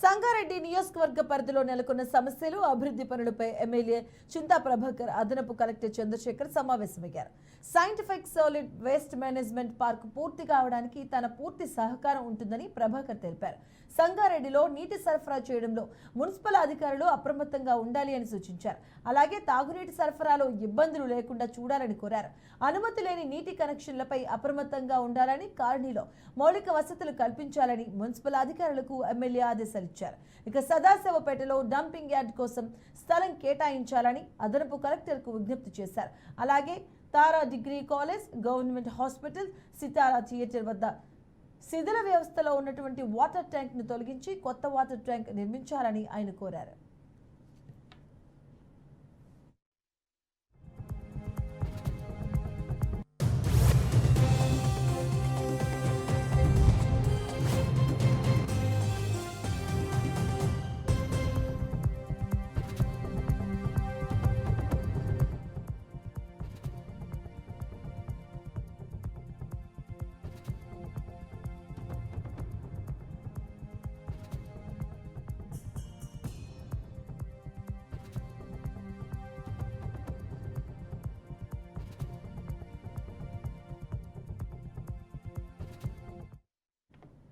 సంగారెడ్డి నియోజకవర్గ పరిధిలో నెలకొన్న సమస్యలు అభివృద్ధి పనులపై ఎమ్మెల్యే చింతా ప్రభాకర్ అదనపు కలెక్టర్ చంద్రశేఖర్ సమావేశమయ్యారు. Scientific solid waste management park పూర్తి కావడానికి తన పూర్తి సహకారం ఉంటుందని ప్రభాకర్ తెలిపారు. సంగారెడ్డిలో నీటి సరఫరా చేయడంలో మున్సిపల్ అధికారులు అప్రమత్తంగా ఉండాలి అని సూచించారు. అలాగే తాగునీటి సరఫరాలో ఇబ్బందులు లేకుండా చూడాలని కోరారు. అనుమతి లేని నీటి కనెక్షన్లపై అప్రమత్తంగా ఉండాలని, కాలనీలో మౌలిక వసతులు కల్పించాలని మున్సిపల్ అధికారులకు ఎమ్మెల్యే ఆదేశాలు ఇచ్చారు. ఇక సదాశివపేటలో డంపింగ్ యార్డ్ కోసం స్థలం కేటాయించాలని అదనపు కలెక్టర్కు విజ్ఞప్తి చేశారు. అలాగే తారా డిగ్రీ కాలేజ్, గవర్నమెంట్ హాస్పిటల్, సితారా థియేటర్ వద్ద శిథిల వ్యవస్థలో ఉన్నటువంటి వాటర్ ట్యాంక్ ను తొలగించి కొత్త వాటర్ ట్యాంక్ నిర్మించాలని ఆయన కోరారు.